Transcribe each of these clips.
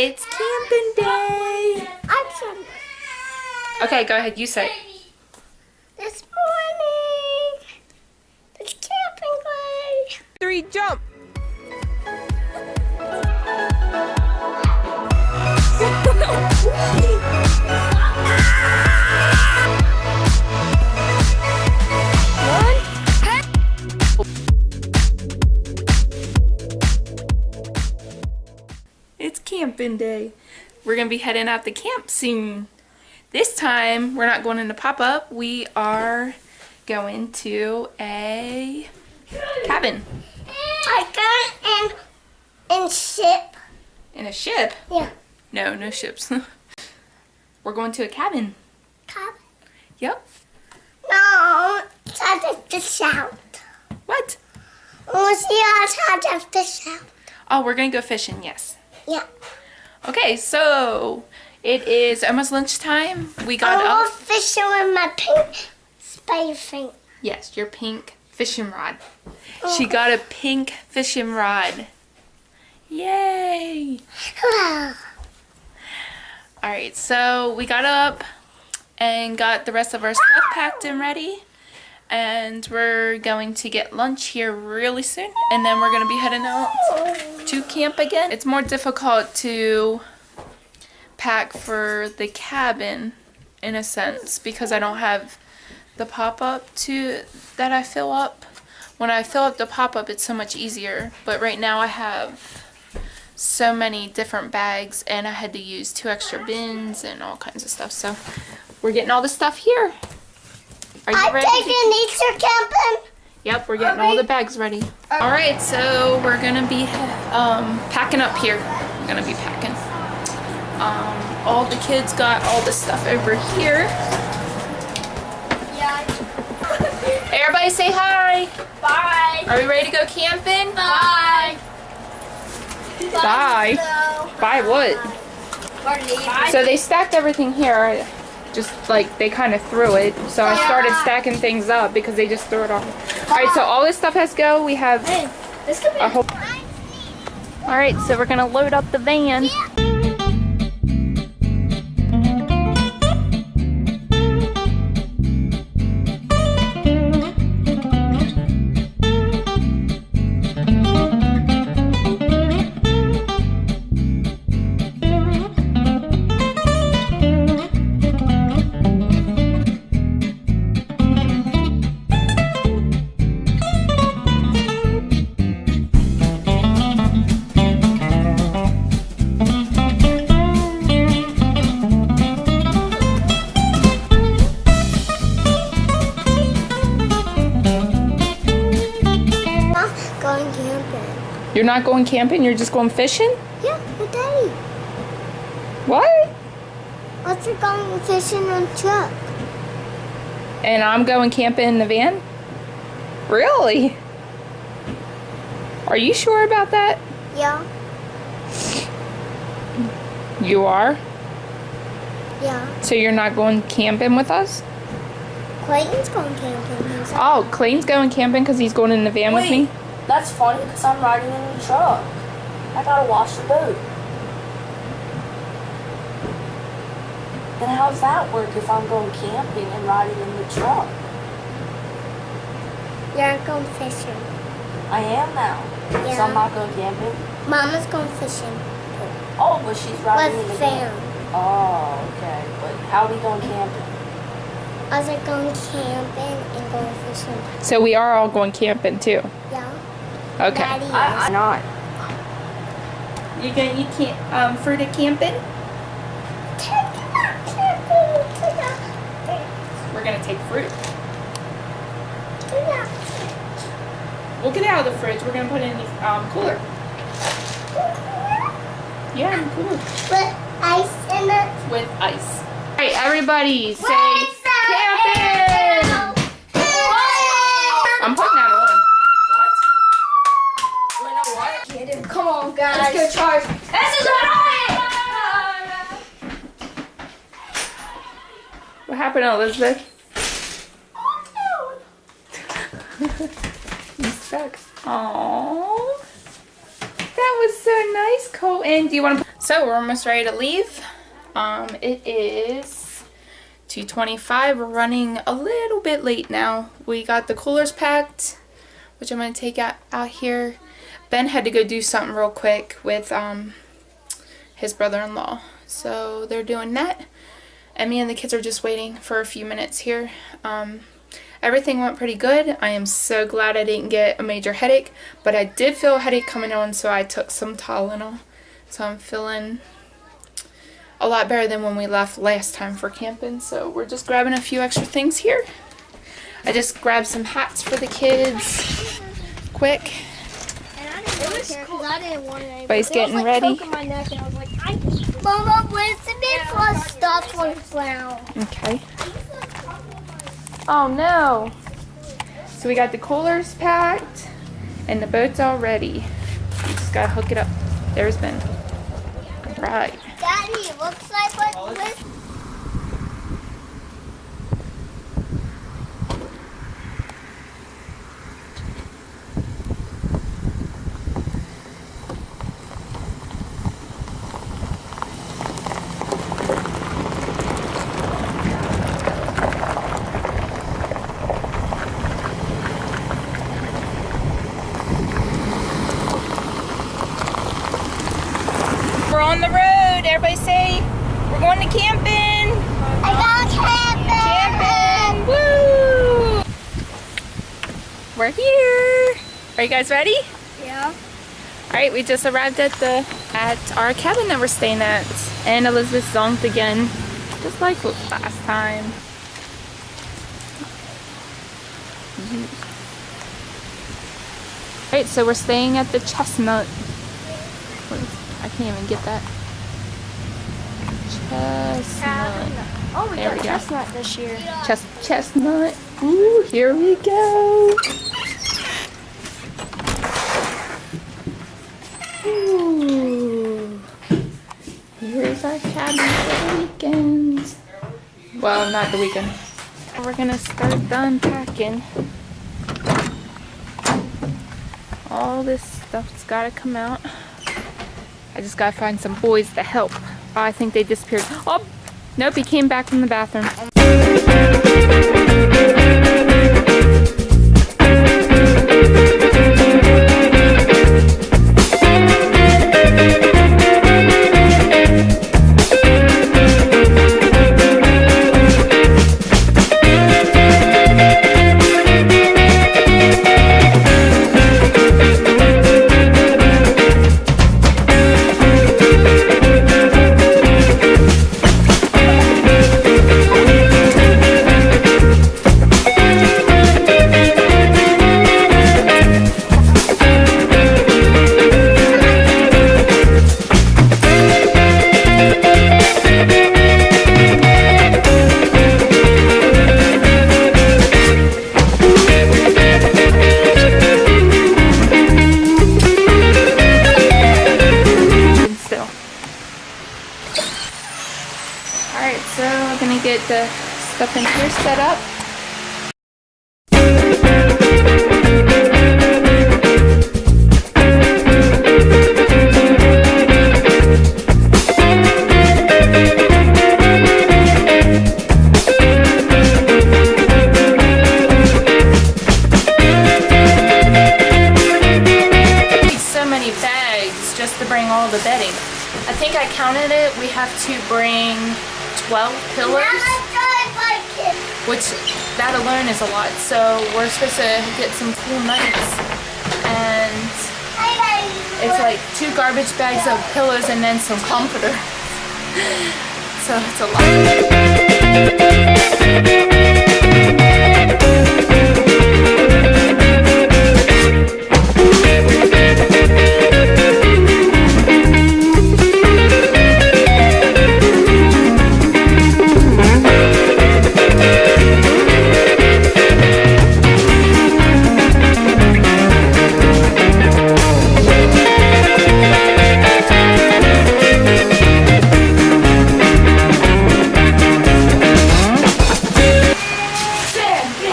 It's camping day. Okay, go ahead. You say. This morning, it's camping day. 3, jump. It's camping day. We're gonna be heading out to camp soon. This time, we're not going into pop-up. We are going to a cabin. I got in ship. In a ship? Yeah. No, no ships. We're going to a cabin. Cabin? Yep. No, it's hard to fish out. What? We'll see how it's hard to fish out. Oh, we're gonna go fishing, yes. Yeah. Okay, so it is almost lunchtime. We got I'm up. going fishing with my pink spider thing. Yes, your pink fishing rod. She got a pink fishing rod. Yay! Hello. Alright, so we got up and got the rest of our stuff packed and ready. And we're going to get lunch here really soon. And then we're going to be heading out to camp again. It's more difficult to pack for the cabin in a sense because I don't have the pop-up that I fill up. When I fill up the pop-up, it's so much easier. But right now I have so many different bags and I had to use 2 extra bins and all kinds of stuff. So we're getting all the stuff here. Are you ready? I'm taking Easter camping. Yep, we're getting all the bags ready. All right, so we're gonna be packing up here. We're gonna be packing. All the kids got all the stuff over here. Yeah. Everybody say hi. Bye. Are we ready to go camping? Bye. Bye. Bye what? Bye. So they stacked everything here. Just like they kind of threw it. So I started stacking things up because they just threw it off. All right, so all this stuff has to go. We have This could be a whole... All right, so we're gonna load up the van. You're not going camping, you're just going fishing? Yeah, with Daddy. What? Let's go going fishing on truck. And I'm going camping in the van? Really? Are you sure about that? Yeah. You are? Yeah. So you're not going camping with us? Clayton's going camping. Oh, Clayton's going camping because he's going in the van with me? That's funny because I'm riding in the truck. I gotta wash the boat. Then how's that work if I'm going camping and riding in the truck? You're going fishing. I am now. Yeah. So I'm not going camping? Mama's going fishing. Oh, but she's riding in With the Sam. Oh, okay. But how are we going camping? I was like going camping and going fishing. So we are all going camping too? Yeah. Okay. Daddy is. I'm not. You gonna eat fruit at camping? We're gonna take fruit. We'll get it out of the fridge. We're gonna put it in the cooler. Yeah, in the cooler. With ice in it. With ice. All right, everybody say camping. I'm putting that on. Come on, guys. Let's go charge. This is What happened, Elizabeth? You stuck. Aww. That was so nice, Colton. Do you want to? So we're almost ready to leave. It is 2:25. We're running a little bit late now. We got the coolers packed, which I'm gonna take out here. Ben had to go do something real quick with his brother-in-law, so they're doing that. And me and the kids are just waiting for a few minutes here. Everything went pretty good. I am so glad I didn't get a major headache, but I did feel a headache coming on, so I took some Tylenol. So I'm feeling a lot better than when we left last time for camping. So we're just grabbing a few extra things here. I just grabbed some hats for the kids, quick. And I didn't really care because I didn't want any. Everybody's getting ready. My neck and I was like, Mama, where's the big one? Stop on the ground. Okay. Oh no. So we got the coolers packed and the boat's all ready. We just gotta hook it up. There's Ben. Right. Daddy, it looks like what this. We're on the road. Everybody say we're going to camping. I got camping. Woo! We're here. Are you guys ready? Yeah. All right, we just arrived at our cabin that we're staying at, and Elizabeth zonked again, just like last time. All right, so we're staying at the Chestnut. I can't even get that. Chestnut. Oh, we There got we go. chestnut this year. Chestnut. Ooh, here we go. Ooh. Here's our cabin for the weekend. Well, not the weekend. We're gonna start unpacking. All this stuff's gotta come out. I just gotta find some boys to help. Oh, I think they disappeared. Oh, nope, he came back from the bathroom. Get the stuff in here set up. So many bags just to bring all the bedding. I think I counted it. We have to bring 12 pillows, which that alone is a lot. So we're supposed to get some cool nights, and it's like 2 garbage bags of pillows and then some comforter. So it's a lot.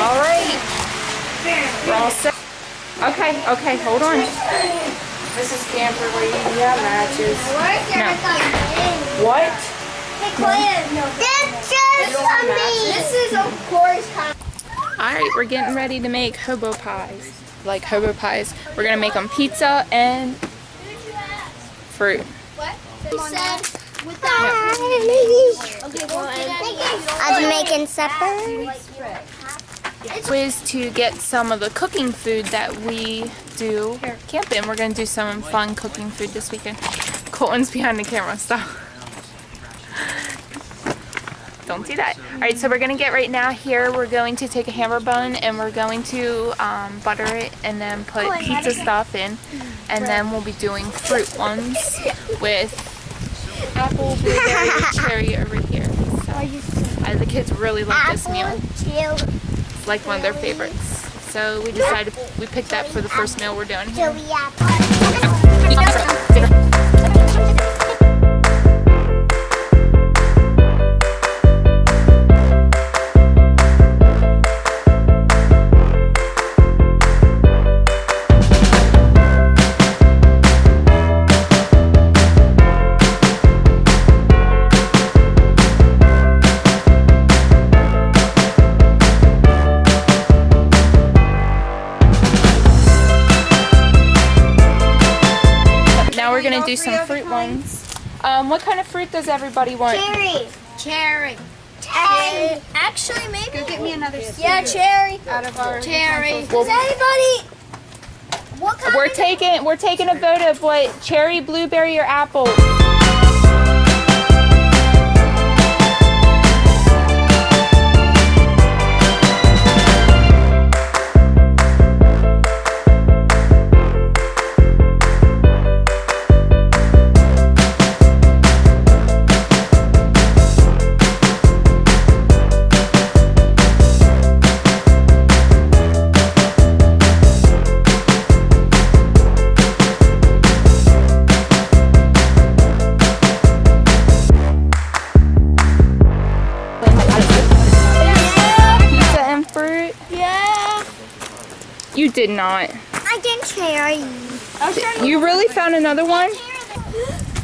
All right. Yeah, matches. No. What? That's just for me. This is of course. Alright, we're getting ready to make hobo pies. Like hobo pies. We're gonna make them pizza and fruit. I'm making supper. Ways to get some of the cooking food that we do camping. We're gonna do some fun cooking food this weekend. Colton's behind the camera, stop. Don't do that. Alright, so we're gonna get right now here. We're going to take a hamburger bun and we're going to butter it and then put pizza stuff in. And then we'll be doing fruit ones with apple, blueberry, cherry over here. So, the kids really like this meal. It's like one of their favorites. So we decided we picked that for the first meal we're doing here. We're gonna do some fruit ones. What kind of fruit does everybody want? Cherry. Actually, maybe. Go get me another spoon. Yeah, cherry. Out of our Cherry. Does anybody? What kind We're taking a vote of what cherry, blueberry, or apple. Pizza and fruit? Yeah. You did not. I did cherry. You really found another one?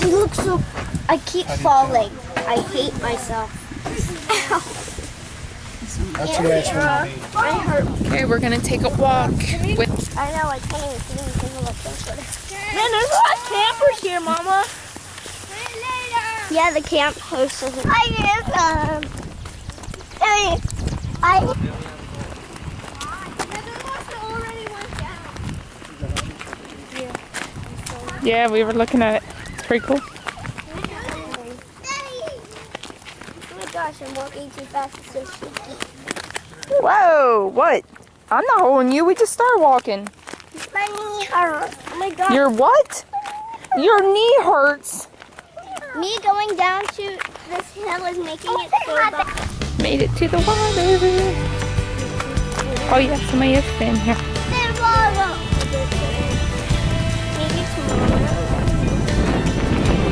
It looks so. I keep falling. I hate myself. Ow. That's the last one I need. I hurt. Okay, we're gonna take a walk with. I know. I can't even see anything that looks so good. Man, there's a lot of campers here, Mama. Yeah, the camp host is. Yeah, we were looking at it. It's pretty cool. Oh my gosh, I'm walking too fast. It's so sticky. Whoa, what? I'm not holding you. We just started walking. My knee hurts. Oh my god. Your what? Your knee hurts. Me going down to this hill is making it so bad. Made it to the water. Oh yeah, somebody has been here. Maybe tomorrow.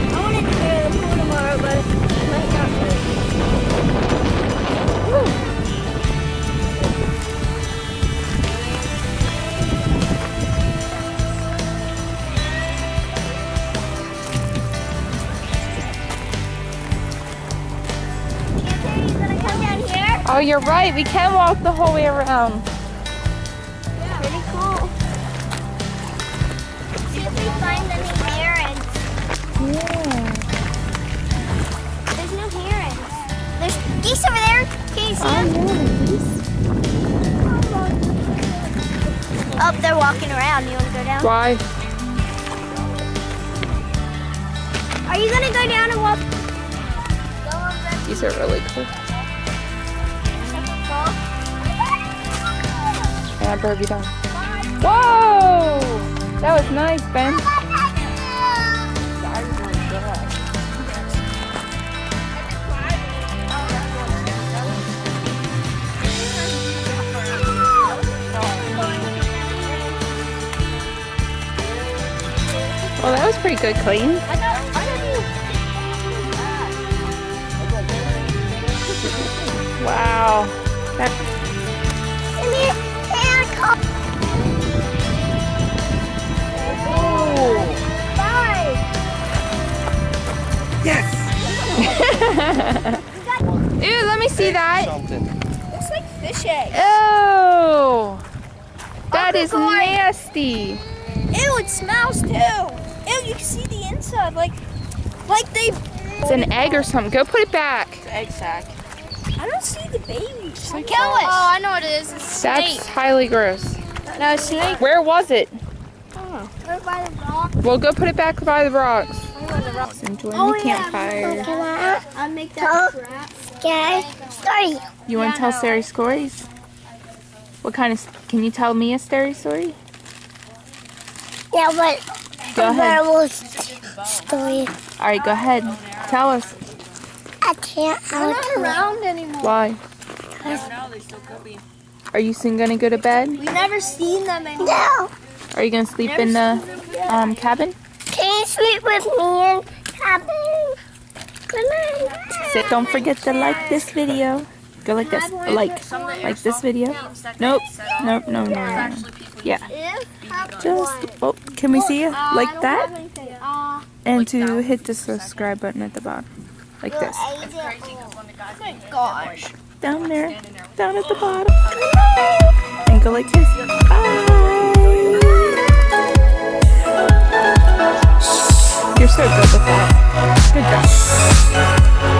I want to go to the pool tomorrow, but it might not work. You gonna come down here? Oh, you're right. We can walk the whole way around. Pretty cool. See if we find any herons. Yeah. There's no herons. There's geese over there. Can you see them? Oh, they're walking around. You want to go down? Why? Are you going to go down and walk? These are really cool. Yeah, Barbie down. Whoa! That was nice, Ben. Well, that was pretty good, Clayton. Wow. Bye. Yes! Ew, let me see that. Something. Looks like fish eggs. Oh, that is Uncle Corey. nasty. Ew, it smells too. Ew, you can see the inside. Like they. It's an egg or something. Go put it back. Egg sack. I don't see the baby. Kill it. Oh, I know what it is. It's That's highly gross. No, snake. Where was it? Right by the rock. Well, go put it back by the rocks. Enjoying Oh, the campfire. I'll make that trap. Story. You want to tell scary stories? What kind of? Can you tell me a scary story? Yeah, but Go ahead. werewolf story. All right, go ahead. Tell us. I can't. They're not around anymore. Why? Are you soon gonna go to bed? We've never seen them anymore. No. Are you gonna sleep in the cabin? Can you sleep with me in cabin? Good night. Don't forget to like this video. Go like this. Like this video. Nope. Nope. No. Yeah. Just. Oh, can we see you? Like that? And to hit the subscribe button at the bottom. Like this. Gosh. Down there. Down at the bottom. And go like this. Bye. You're so good with that. Good job.